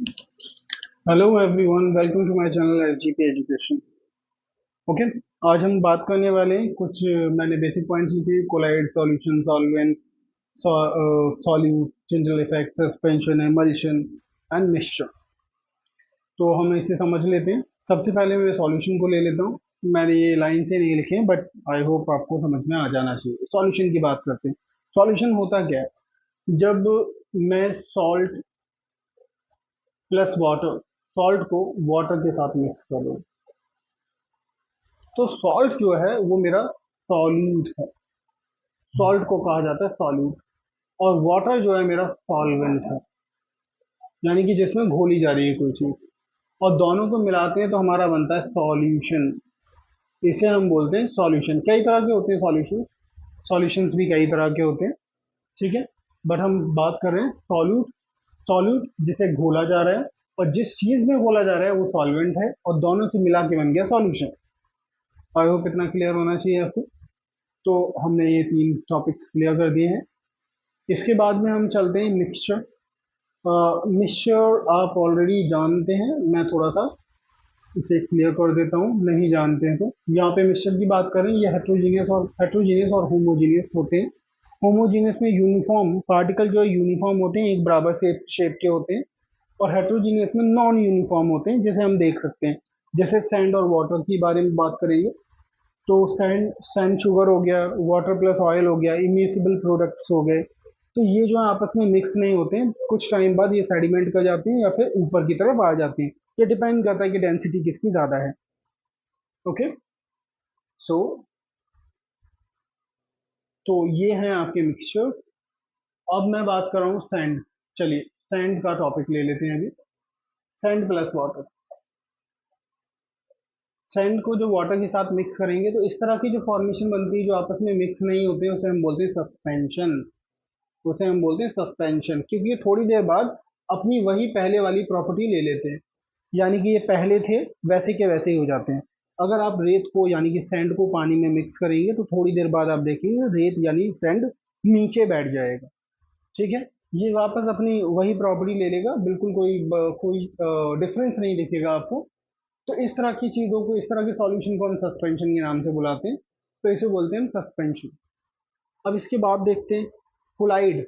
Hello everyone, welcome to my channel SGP education. Okay. आज हम बात करने वाले हैं कुछ मैंने बेसिक पॉइंट्स लिखे। Colloid, solution, solvent, solute, Tyndall effect, suspension, emulsion and mixture. तो हम इसे समझ लेते हैं। सबसे पहले मैं सॉल्यूशन को ले लेता हूँ। मैंने ये लाइन से नहीं लिखे हैं, बट आई होप आपको समझ में आ जाना चाहिए। सॉल्यूशन की बात करते हैं। सॉल्यूशन होता क्या है? जब मैं सॉल्ट प्लस वाटर, सॉल्ट को वाटर के साथ मिक्स कर दूँ, तो सॉल्ट जो है वो मेरा सॉल्यूट है। सॉल्ट को कहा जाता है सॉल्यूट। और वाटर जो है मेरा सॉल्वेंट है, यानी कि जिसमें घोली जा रही है कोई चीज। और दोनों को मिलाते हैं तो हमारा बनता है सॉल्यूशन। इसे हम बोलते हैं सॉल्यूशन। कई तरह के होते हैं सॉल्यूशंस। सॉल्यूशंस भी कई तरह के होते हैं, ठीक है। बट हम बात कर रहे हैं सॉल्यूट। सॉल्यूट जिसे घोला जा रहा है, और जिस चीज में घोला जा रहा है वो सॉल्वेंट है, और दोनों से मिला के बन गया सॉल्यूशन। आई होप इतना क्लियर होना चाहिए आपको। तो हमने ये तीन टॉपिक्स क्लियर कर दिए हैं। इसके बाद में हम चलते हैं मिक्सचर। मिक्सचर आप ऑलरेडी जानते हैं, मैं थोड़ा सा इसे क्लियर कर देता हूँ, नहीं जानते हैं तो। यहाँ पे मिक्सचर की बात करें, ये हेट्रोजीनियस और होमोजीनियस होते हैं। होमोजीनियस में यूनिफॉर्म पार्टिकल जो है यूनिफॉर्म होते हैं, एक बराबर शेप के होते हैं। और हेट्रोजीनियस में नॉन यूनिफॉर्म होते हैं, जैसे हम देख सकते हैं। जैसे सैंड और वाटर की बारे में बात करेंगे, तो सैंड सैंड शुगर हो गया, वाटर प्लस ऑयल हो गया, इमिसिबल प्रोडक्ट्स हो गए। तो ये जो है आपस में मिक्स नहीं होते हैं, कुछ टाइम बाद ये सेडिमेंट कर जाते हैं या फिर ऊपर की तरफ आ जाते हैं। ये डिपेंड करता है कि डेंसिटी किसकी ज्यादा है। ओके। सो तो ये हैं आपके मिक्सचर्स। अब मैं बात कर रहा हूँ सैंड। चलिए, सैंड का टॉपिक ले लेते हैं अभी। Sand plus water. सैंड को जो वाटर के साथ मिक्स करेंगे तो इस तरह की जो फॉर्मेशन बनती है, जो आपस में मिक्स नहीं होते हैं, उसे हम बोलते हैं सस्पेंशन। उसे हम बोलते हैं सस्पेंशन, क्योंकि ये थोड़ी देर बाद अपनी वही पहले वाली प्रॉपर्टी ले लेते हैं। यानी कि ये पहले थे वैसे के वैसे ही हो जाते हैं। अगर आप रेत को यानी कि सैंड को पानी में मिक्स करेंगे तो थोड़ी देर बाद आप देखेंगे रेत यानी सैंड नीचे बैठ जाएगा। ठीक है। ये वापस अपनी वही प्रॉपर्टी ले लेगा, बिल्कुल कोई डिफरेंस नहीं दिखेगा आपको। तो इस तरह की चीजों को, इस तरह के सॉल्यूशन को हम सस्पेंशन के नाम से बुलाते हैं। तो इसे बोलते हैं हम सस्पेंशन। अब इसके बाद देखते हैं कोलाइड।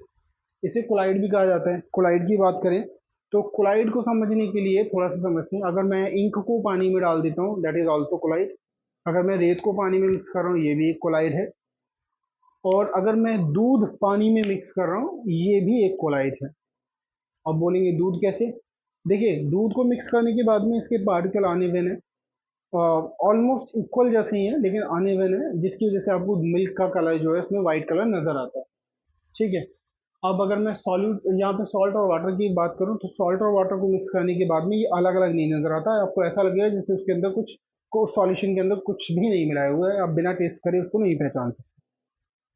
इसे कोलाइड भी कहा जाता है। कोलाइड की बात करें तो कोलाइड को समझने के लिए थोड़ा सा समझते हैं। अगर मैं इंक को पानी में डाल देता हूँ, दैट इज ऑल्सो कोलाइड। अगर मैं रेत को पानी में मिक्स कर रहा हूँ, ये भी एक कोलाइड है। और अगर मैं दूध पानी में मिक्स कर रहा हूँ, ये भी एक कोलाइड है। अब बोलेंगे दूध कैसे? देखिए, दूध को मिक्स करने के बाद में इसके पार्टिकल आने वेन है, ऑलमोस्ट इक्वल जैसे ही है, लेकिन आने वेन है, जिसकी वजह से आपको मिल्क का कलर जो है उसमें व्हाइट कलर नजर आता है। ठीक है। अब अगर मैं सॉल्यूट यहाँ पे सॉल्ट और वाटर की बात करूँ, तो सॉल्ट और वाटर को मिक्स करने के बाद में ये अलग अलग नहीं नजर आता है। आपको ऐसा लगेगा जैसे उसके अंदर कुछ को सॉल्यूशन के अंदर कुछ भी नहीं मिलाया हुआ है, आप बिना टेस्ट करे उसको नहीं पहचान सकते।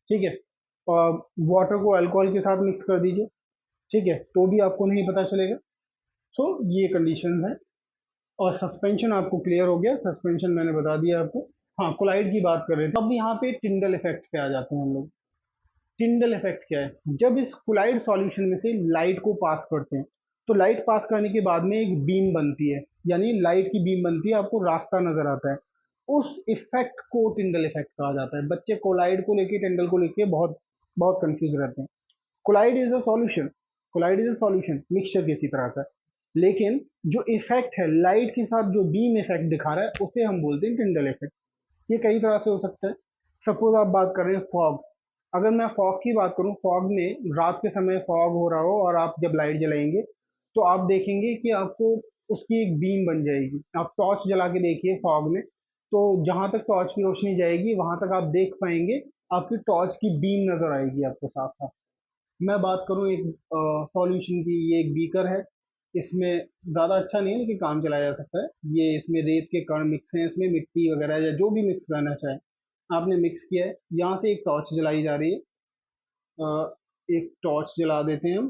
ठीक है। और वाटर को अल्कोहल के साथ मिक्स कर दीजिए, ठीक है, तो भी आपको नहीं पता चलेगा। सो ये कंडीशन है। और सस्पेंशन आपको क्लियर हो गया, सस्पेंशन मैंने बता दिया आपको। हाँ, कोलाइड की बात कर रहे थे। अब यहाँ पे टिंडल इफेक्ट पे आ जाते हैं हम लोग। टिंडल इफेक्ट क्या है? जब इस कोलाइड सॉल्यूशन में से लाइट को पास करते हैं, तो लाइट पास करने के बाद में एक बीम बनती है, यानी लाइट की बीम बनती है, आपको रास्ता नजर आता है। उस इफेक्ट को टिंडल इफेक्ट कहा जाता है। बच्चे कोलाइड को लेके, टिंडल को लेके बहुत बहुत कंफ्यूज रहते हैं। Colloid is a solution. Colloid is a solution, mixture किसी तरह का। लेकिन जो इफेक्ट है, लाइट के साथ जो बीम इफेक्ट दिखा रहा है, उसे हम बोलते हैं टिंडल इफेक्ट। ये कई तरह से हो सकता है। सपोज आप बात कर रहे हैं फॉग। अगर मैं फॉग की बात करूं, फॉग में रात के समय फॉग हो रहा हो और आप जब लाइट जलाएंगे, तो आप देखेंगे कि आपको उसकी एक बीम बन जाएगी। आप टॉर्च जला के देखिए फॉग में, तो जहां तक टॉर्च की रोशनी जाएगी वहां तक आप देख पाएंगे, आपकी टॉर्च की बीम नजर आएगी आपको साफ साफ। मैं बात करूं एक सॉल्यूशन की, ये एक बीकर है। इसमें ज़्यादा अच्छा नहीं है, लेकिन काम चलाया जा सकता है। ये इसमें रेत के कण मिक्स हैं, इसमें मिट्टी वगैरह या जो भी मिक्स करना चाहे आपने मिक्स किया है। यहाँ से एक टॉर्च जलाई जा रही है। एक टॉर्च जला देते हैं हम।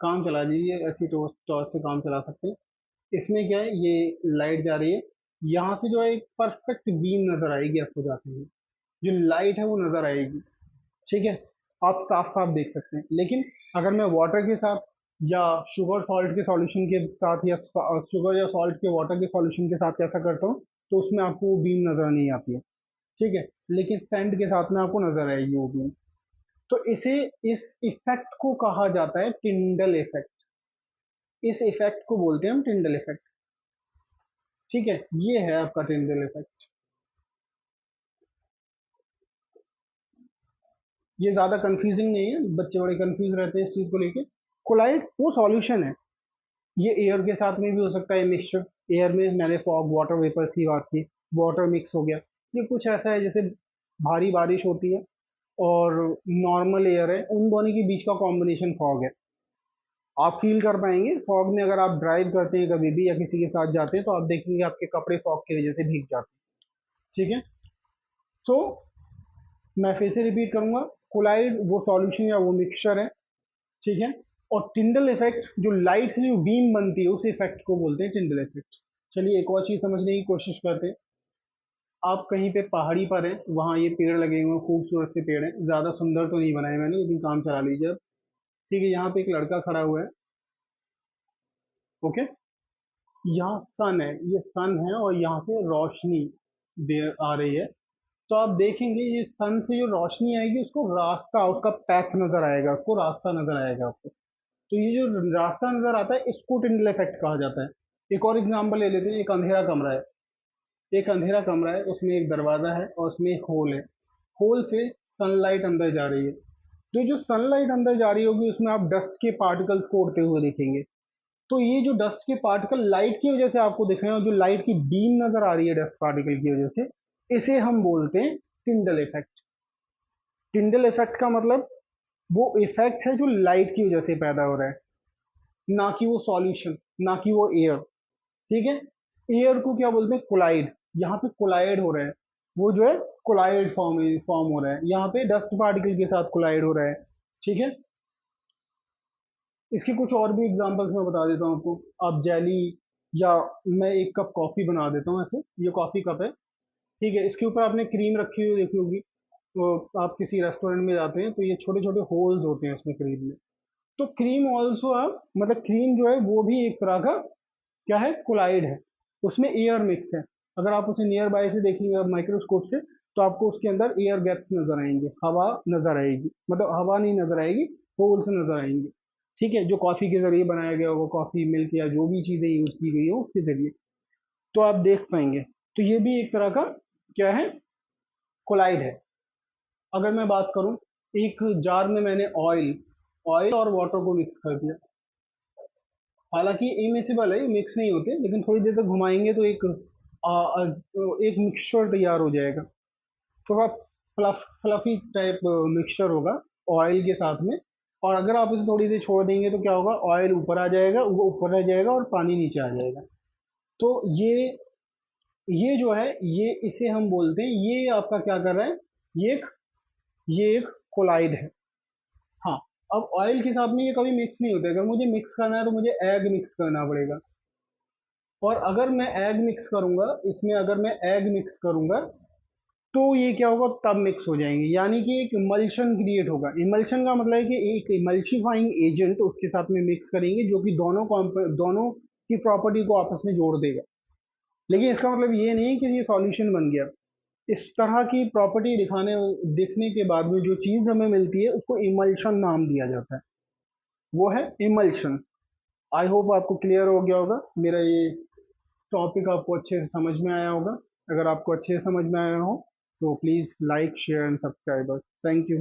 काम चला दीजिए, ऐसी टॉर्च टॉर्च से काम चला सकते हैं। इसमें क्या है, ये लाइट जा रही है। यहाँ से जो है एक परफेक्ट बीम नजर आएगी आपको जाते हुए। जो लाइट है वो नजर आएगी। ठीक है। आप साफ साफ देख सकते हैं। लेकिन अगर मैं वाटर के साथ या शुगर सॉल्ट के सॉल्यूशन के साथ या शुगर या सॉल्ट के वाटर के सॉल्यूशन के साथ कैसा करता हूँ, तो उसमें आपको वो बीम नजर नहीं आती है, ठीक है, लेकिन सैंड के साथ में आपको नजर आएगी वो बीम। तो इसे, इस इफेक्ट को कहा जाता है टिंडल इफेक्ट। इस इफेक्ट को बोलते हैं हम टिंडल इफेक्ट, ठीक है, ये है आपका टिंडल इफेक्ट। ये ज्यादा कंफ्यूजिंग नहीं है, बच्चे बड़े कंफ्यूज रहते हैं इस चीज को लेके। कोलाइड वो सॉल्यूशन है, ये एयर के साथ में भी हो सकता है मिक्सचर। एयर में मैंने फॉग वाटर वेपर्स की बात की, वाटर मिक्स हो गया। ये कुछ ऐसा है जैसे भारी बारिश होती है और नॉर्मल एयर है, उन दोनों के बीच का कॉम्बिनेशन फॉग है। आप फील कर पाएंगे फॉग में, अगर आप ड्राइव करते हैं कभी भी या किसी के साथ जाते हैं तो आप देखेंगे आपके कपड़े फॉग की वजह से भीग जाते हैं, ठीक है। तो मैं फिर से रिपीट करूंगा, कोलाइड वो सॉल्यूशन या वो मिक्सचर है, ठीक है। और टिंडल इफेक्ट जो लाइट से जो बीम बनती है उस इफेक्ट को बोलते हैं टिंडल इफेक्ट। चलिए एक और चीज समझने की कोशिश करते हैं। आप कहीं पे पहाड़ी पर हैं, वहां ये पेड़ लगे हुए हैं, खूबसूरत से पेड़ हैं, ज्यादा सुंदर तो नहीं बनाए मैंने, लेकिन काम चला लीजिए अब, ठीक है। यहाँ पे एक लड़का खड़ा हुआ है, ओके। यहाँ सन है, ये सन है और यहाँ से रोशनी दे आ रही है। तो आप देखेंगे ये सन से जो रोशनी आएगी उसको रास्ता, उसका पैथ नजर आएगा, उसको रास्ता नजर आएगा आपको। तो ये जो रास्ता नजर आता है इसको टिंडल इफेक्ट कहा जाता है। एक और एग्जांपल ले लेते हैं, एक अंधेरा कमरा है, एक अंधेरा कमरा है, उसमें एक दरवाजा है और उसमें एक होल है, होल से सनलाइट अंदर जा रही है। तो जो सनलाइट अंदर जा रही होगी उसमें आप डस्ट के पार्टिकल्स को उड़ते हुए देखेंगे। तो ये जो डस्ट के पार्टिकल लाइट की वजह से आपको दिख रहे हैं और जो लाइट की बीम नजर आ रही है डस्ट पार्टिकल की वजह से, इसे हम बोलते हैं टिंडल इफेक्ट। टिंडल इफेक्ट का मतलब वो इफेक्ट है जो लाइट की वजह से पैदा हो रहा है, ना कि वो सॉल्यूशन, ना कि वो एयर, ठीक है। एयर को क्या बोलते हैं, कोलाइड। यहाँ पे कोलाइड हो रहा है, वो जो है कोलाइड फॉर्म हो रहा है, यहाँ पे डस्ट पार्टिकल के साथ कोलाइड हो रहा है, ठीक है। इसके कुछ और भी एग्जांपल्स मैं बता देता हूँ आपको। आप जेली, या मैं एक कप कॉफी बना देता हूँ ऐसे, ये कॉफी कप है, ठीक है, इसके ऊपर आपने क्रीम रखी हुई देखी होगी। तो आप किसी रेस्टोरेंट में जाते हैं तो ये छोटे छोटे होल्स होते हैं इसमें क्रीम में। तो क्रीम ऑल्सो, आप मतलब क्रीम जो है वो भी एक तरह का क्या है, कोलाइड है, उसमें एयर मिक्स है। अगर आप उसे नियर बाय से देखेंगे माइक्रोस्कोप से, तो आपको उसके अंदर एयर गैप्स नजर आएंगे, हवा नजर आएगी, मतलब हवा नहीं नजर आएगी, होल्स नजर आएंगे, ठीक है, जो कॉफी के जरिए बनाया गया होगा, कॉफी मिल्क या जो भी चीजें यूज की गई हो उसके जरिए, तो आप देख पाएंगे। तो ये भी एक तरह का क्या है, कोलाइड है। अगर मैं बात करूं, एक जार में मैंने ऑयल ऑयल और वाटर को मिक्स कर दिया, हालांकि इमिसिबल है, मिक्स नहीं होते, लेकिन थोड़ी देर तक घुमाएंगे तो एक मिक्सचर तैयार हो जाएगा, थोड़ा फ्लफी टाइप मिक्सचर होगा ऑयल के साथ में। और अगर आप इसे थोड़ी देर छोड़ देंगे तो क्या होगा, ऑयल ऊपर आ जाएगा, वो ऊपर रह जाएगा और पानी नीचे आ जाएगा। तो ये जो है, ये इसे हम बोलते हैं, ये आपका क्या कर रहा है, ये एक ये एक कोलाइड है। हाँ, अब ऑयल के साथ में ये कभी मिक्स नहीं होते, अगर मुझे मिक्स करना है तो मुझे एग मिक्स करना पड़ेगा। और अगर मैं एग मिक्स करूंगा इसमें, अगर मैं एग मिक्स करूंगा तो ये क्या होगा, तब मिक्स हो जाएंगे, यानी कि एक इमल्शन क्रिएट होगा। इमल्शन का मतलब है कि एक इमल्सिफाइंग एजेंट उसके साथ में मिक्स करेंगे जो कि दोनों की प्रॉपर्टी को आपस में जोड़ देगा। लेकिन इसका मतलब ये नहीं कि ये सॉल्यूशन बन गया। इस तरह की प्रॉपर्टी दिखने के बाद में जो चीज हमें मिलती है उसको इमल्शन नाम दिया जाता है, वो है इमल्शन। आई होप आपको क्लियर हो गया होगा, मेरा ये टॉपिक आपको अच्छे से समझ में आया होगा। अगर आपको अच्छे से समझ में आया हो तो please like share and subscribe. Thank you.